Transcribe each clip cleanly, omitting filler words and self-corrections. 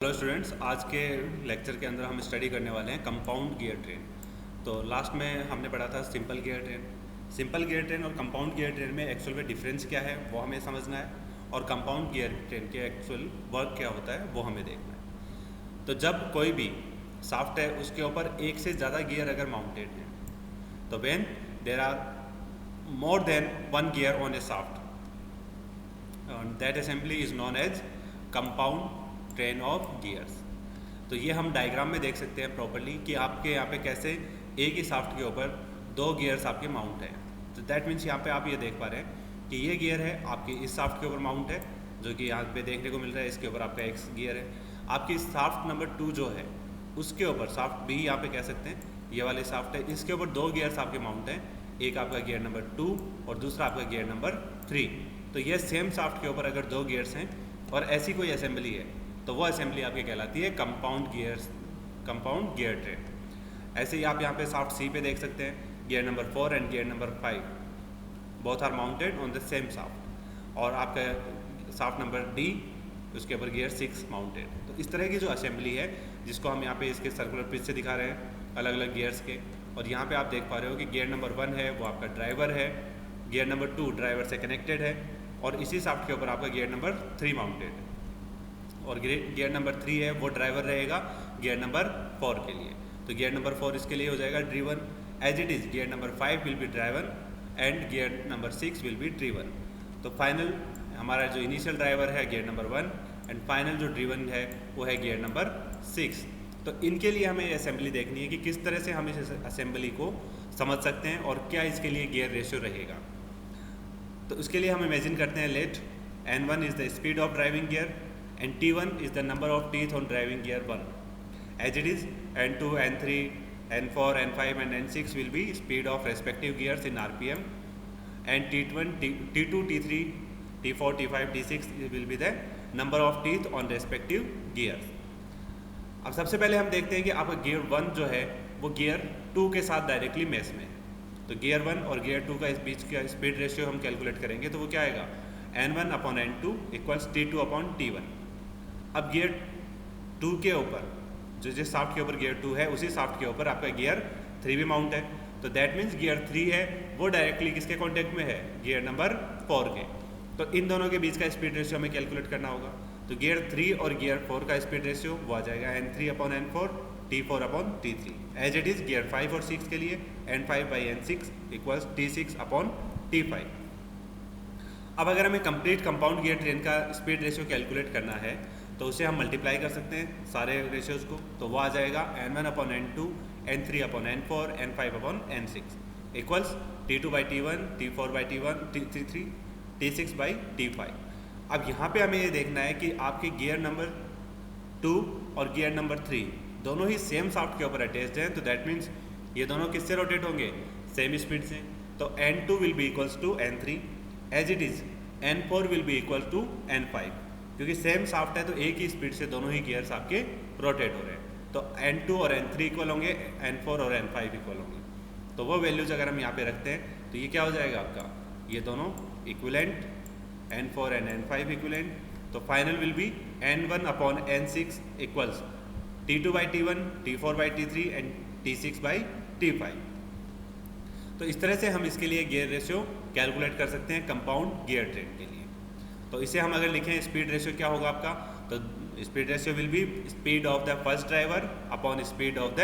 Hello students, आज के lecture के अंदर हम स्टडी करने वाले हैं कंपाउंड गियर ट्रेन। तो लास्ट में हमने पढ़ा था simple gear train. Simple gear train और कंपाउंड गियर ट्रेन में एक्चुअल में डिफरेंस क्या है वो हमें समझना है, और कंपाउंड गियर ट्रेन के एक्चुअल वर्क क्या होता है वो हमें देखना है। तो जब कोई भी शाफ्ट है उसके ऊपर एक से ज़्यादा गियर अगर माउंटेड है, तो when there are more than one gear on a shaft, that assembly is known as compound train of gears. तो ये हम डायग्राम में देख सकते हैं प्रॉपर्ली कि आपके यहाँ पे कैसे एक ही शाफ्ट के ऊपर दो गियर्स आपके माउंट हैं। तो दैट मीन्स यहाँ पे आप ये देख पा रहे हैं कि ये गियर है आपकी इस शाफ्ट के ऊपर माउंट है, जो कि यहाँ पे देखने को मिल रहा है। इसके ऊपर आपका एक गियर है। आपकी शाफ्ट नंबर 2 जो है उसके ऊपर शाफ्ट बी यहाँ पे कह सकते हैं, ये वाले शाफ्ट है, इसके ऊपर दो गियर्स आपके माउंट हैं, एक आपका गियर नंबर 2 और दूसरा आपका गियर नंबर 3। तो ये सेम शाफ्ट के ऊपर अगर दो गियर्स हैं और ऐसी कोई असेंबली है तो वो असेंबली आपकी कहलाती है कंपाउंड गियर ट्रेन। ऐसे ही आप यहाँ पे शाफ्ट सी पे देख सकते हैं, gear number 4 and gear number 5 both are mounted on the same shaft, और आपका शाफ्ट नंबर डी उसके ऊपर गियर 6 माउंटेड। तो इस तरह की जो असेंबली है जिसको हम यहाँ पे इसके सर्कुलर पिच से दिखा रहे हैं अलग अलग गियर्स के, और यहाँ पे आप देख पा रहे हो कि गियर नंबर 1 है वो आपका ड्राइवर है, गियर नंबर 2 ड्राइवर से कनेक्टेड है, और इसी शाफ्ट के ऊपर आपका गियर नंबर 3 माउंटेड है, और गियर नंबर 3 है वो ड्राइवर रहेगा गियर नंबर 4 के लिए। तो गियर नंबर 4 इसके लिए हो जाएगा driven, as it is gear number 5 will be driven and gear number 6 will be driven. तो फाइनल हमारा जो इनिशियल ड्राइवर है गियर नंबर 1 एंड फाइनल जो ड्रिवन है वो है गियर नंबर 6। तो इनके लिए हमें असेंबली देखनी है कि किस तरह से हम इस असेंबली को समझ सकते हैं और क्या इसके लिए गियर रेशियो रहेगा। तो उसके लिए हम इमेजिन करते हैं, let N1 is the speed of driving gear and T1 is the number of teeth on driving gear 1. As it is, N2, N3, N4, N5 and N6 will be speed of respective gears in RPM, and T1, T2, T3, T4, T5, T6 will be the number of teeth on respective gears. अब सबसे पहले हम देखते हैं कि आपका gear 1 जो है वो गियर 2 के साथ डायरेक्टली मैच में है। तो गियर 1 और गियर 2 का इस बीच का स्पीड रेशियो हम कैलकुलेट करेंगे तो वो क्या आएगा, N1 upon N2 equals T2 upon T1। अब गियर 2 के ऊपर जो जिस शाफ्ट के ऊपर गियर 2 है उसी शाफ्ट के ऊपर आपका गियर 3 भी माउंट है। तो दैट मीन्स गियर 3 है वो डायरेक्टली किसके कांटेक्ट में है, गियर नंबर 4 के। तो इन दोनों के बीच का स्पीड रेशियो हमें कैलकुलेट करना होगा। तो गियर 3 और गियर 4 का स्पीड रेशियो वो आ जाएगा N3 upon N4 T4 upon T3, as it is gear 5 और 6 के लिए N5 by N6 equals T6 upon T5। अब अगर हमें कंप्लीट कंपाउंड गियर ट्रेन का स्पीड रेशियो कैलकुलेट करना है तो उसे हम मल्टीप्लाई कर सकते हैं सारे रेशियोज़ को। तो वो आ जाएगा N1 upon N2, N3 upon N4, N5 upon N6 equals T2 by T1, T4 by T1, T3, T6 by T5। अब यहाँ पे हमें ये देखना है कि आपके गियर नंबर 2 और गियर नंबर 3 दोनों ही सेम शाफ्ट के ऊपर अटैच्ड हैं। तो दैट मीन्स ये दोनों किससे रोटेट होंगे, सेम स्पीड से। तो N2 will be equals to N3, as it is N4 will be equal to N5, क्योंकि सेम शाफ्ट है तो एक ही स्पीड से दोनों ही गियर्स आपके रोटेट हो रहे हैं। तो N2 और N3 इक्वल होंगे, N4 और N5 इक्वल होंगे। तो वो वैल्यूज अगर हम यहाँ पे रखते हैं तो ये क्या हो जाएगा आपका, ये दोनों equivalent, N4 and N5 equivalent. तो final will be N1 upon N6 equals T2 by T1, T4 by T3 and T6 by T5। तो इस तरह से हम इसके लिए गियर रेशियो कैलकुलेट कर सकते हैं कंपाउंड गियर ट्रेन के लिए। तो इसे हम अगर लिखें स्पीड रेशियो क्या होगा आपका, तो speed ratio will be speed of the first driver upon speed of the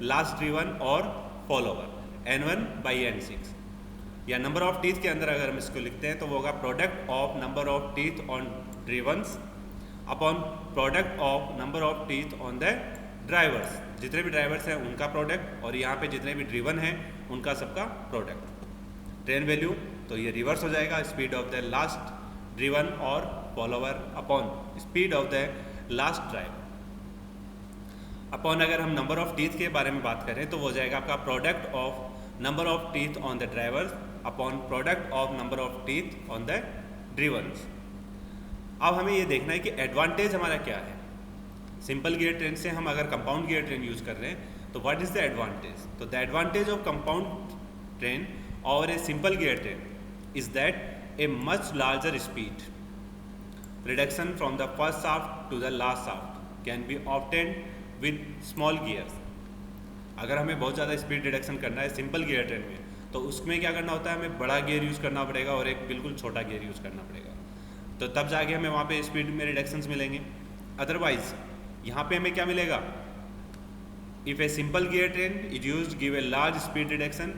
last driven और फॉलोवर, N1 बाई N6। या नंबर ऑफ टीथ के अंदर अगर हम इसको लिखते हैं तो वो होगा product of number of teeth on drivens upon product of number of teeth on the drivers. जितने भी ड्राइवर्स हैं उनका प्रोडक्ट, और यहाँ पे जितने भी ड्रिवन हैं उनका सबका प्रोडक्ट। ट्रेन वैल्यू तो ये रिवर्स हो जाएगा, speed of the last driven और follower upon speed of the last driver upon, अगर हम नंबर ऑफ टीथ के बारे में बात करें तो वो हो जाएगा आपका product of number of teeth on the drivers upon product of number of teeth on the drivens. अब हमें ये देखना है कि एडवांटेज हमारा क्या है। सिंपल गियर ट्रेन से हम अगर कंपाउंड गियर ट्रेन यूज़ कर रहे हैं तो व्हाट इज़ द एडवांटेज। तो the advantage of compound train और a simple gear train is that a much larger speed reduction from the first shaft to the last shaft can be obtained with small gears. अगर हमें बहुत ज़्यादा speed reduction करना है simple gear train में, तो उसमें क्या करना होता है, हमें बड़ा गियर यूज़ करना पड़ेगा और एक बिल्कुल छोटा गियर यूज़ करना पड़ेगा, तो तब जाके हमें वहाँ पे स्पीड में रिडक्शंस मिलेंगे। अदरवाइज यहाँ पे हमें क्या मिलेगा, if a simple gear train is use give a large speed reduction,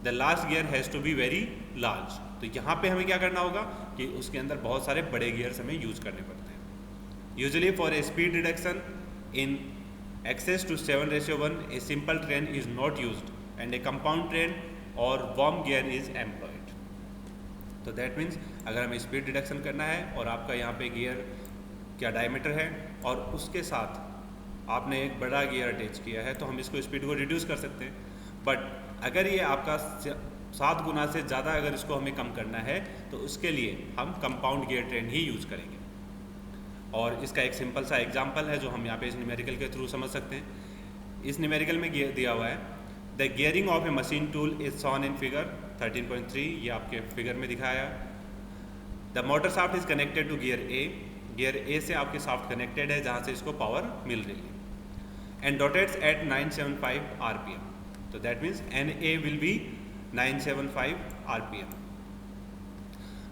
the last gear has to be very large. तो यहाँ पे हमें क्या करना होगा कि उसके अंदर बहुत सारे बड़े गियर्स हमें यूज़ करने पड़ते हैं। Usually for a speed reduction in excess to 7:1, a simple train is not used and a compound train or worm gear is employed। तो that means अगर हमें स्पीड रिडक्शन करना है और आपका यहाँ पे गियर क्या डायमीटर है और उसके साथ आपने एक बड़ा गियर अटैच किया है, तो हम इसको स्पीड को रिड्यूस कर सकते हैं। बट अगर ये आपका 7 गुना से ज़्यादा अगर इसको हमें कम करना है, तो उसके लिए हम कंपाउंड गियर ट्रेन ही यूज़ करेंगे। और इसका एक सिंपल सा एग्जांपल है जो हम यहाँ पे इस न्यूमेरिकल के थ्रू समझ सकते हैं। इस न्यूमेरिकल में दिया हुआ है the gearing of a machine tool is shown in figure 13.3, ये आपके फिगर में दिखाया। The motor shaft is connected to gear A, gear A से आपके शाफ्ट कनेक्टेड है जहाँ से इसको पावर मिल रही है, एंड रोटेट्स एट 975 RPM। तो that means NA will be 975 RPM।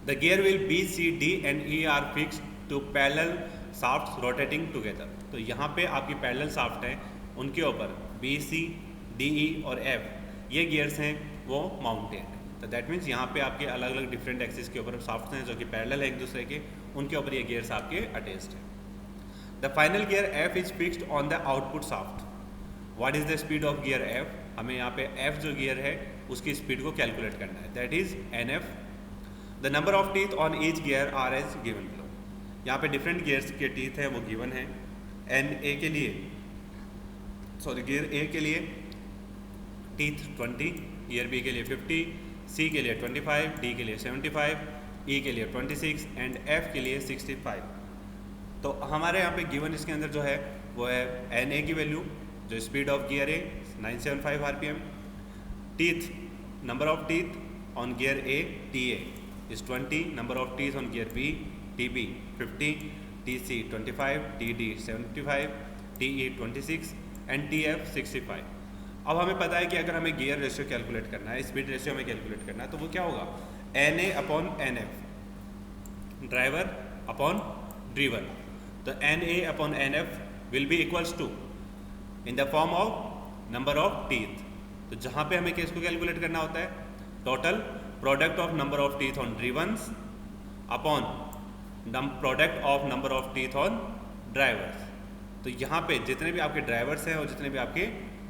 The gear will B, C, D and E are fixed to parallel shafts rotating together. तो यहाँ पे आपकी पैरेलल शाफ्ट हैं, उनके ऊपर B, C, D, E और F ये गियर्स हैं वो माउंटेड हैं। तो दैट मीन्स यहाँ पे आपके अलग अलग डिफरेंट एक्सिस के ऊपर शाफ्ट्स हैं जो कि पैरेलल है एक दूसरे के, उनके ऊपर ये गियर्स आपके अटैच्ड हैं। The final gear F is fixed on the output shaft. What is the speed of gear F? हमें यहाँ पे F जो गियर है उसकी स्पीड को कैलकुलेट करना है, that is NF। The number of teeth on each gear are as given below. यहाँ पे डिफरेंट गियर्स के टीथ हैं वो गिवन है। गियर ए के लिए टीथ 20, गियर बी के लिए 50, सी के लिए 25, डी के लिए 75, ई के लिए 26 एंड एफ के लिए 65। तो हमारे यहाँ पे गिवन इसके अंदर जो है वो है NA की वैल्यू, जो speed of gear A 975 RPM, teeth number of teeth on gear A TA is 20, number of teeth on gear B TB 50, TC 25, TD 75, TE 26 and TF 65। अब हमें पता है कि अगर हमें गियर रेशियो कैलकुलेट करना है, स्पीड रेशियो हमें कैलकुलेट करना है, तो वो क्या होगा, NA upon NF, driver upon driver. तो NA upon NF will be equals to in the form of number of teeth. तो जहाँ पे हमें किसको कैलकुलेट करना होता है, total product of number of teeth on drivens upon product of number of teeth on drivers. तो यहाँ पे जितने भी आपके ड्राइवर्स हैं और जितने भी आपके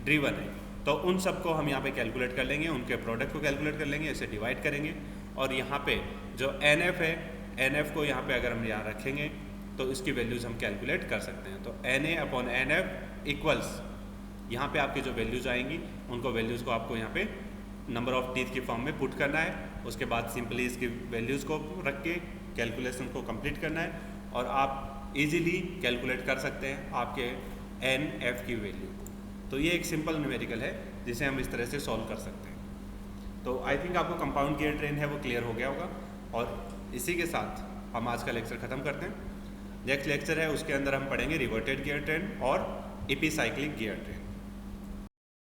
ड्रीवन हैं, तो उन सबको हम यहाँ पे कैलकुलेट कर लेंगे, उनके प्रोडक्ट को कैलकुलेट कर लेंगे, इसे डिवाइड करेंगे और यहाँ पे जो NF है, NF को यहाँ पे अगर हम यहाँ रखेंगे तो इसकी वैल्यूज़ हम कैलकुलेट कर सकते हैं। तो NA अपॉन NF इक्वल्स, यहाँ पे आपकी जो वैल्यूज़ आएंगी उनको वैल्यूज़ को आपको यहाँ पे नंबर ऑफ टीथ की फॉर्म में पुट करना है, उसके बाद सिंपली इसकी वैल्यूज़ को रख के कैलकुलेशन को कंप्लीट करना है और आप इजीली कैलकुलेट कर सकते हैं आपके NF की वैल्यू। तो ये एक सिंपल न्यूमेरिकल है जिसे हम इस तरह से सॉल्व कर सकते हैं। तो आई थिंक आपको कंपाउंड गियर ट्रेन है वो क्लियर हो गया होगा और इसी के साथ हम आज का लेक्चर ख़त्म करते हैं। नेक्स्ट लेक्चर है उसके अंदर हम पढ़ेंगे रिवर्टेड गियर ट्रेन और एपिसाइक्लिक गियर ट्रेन।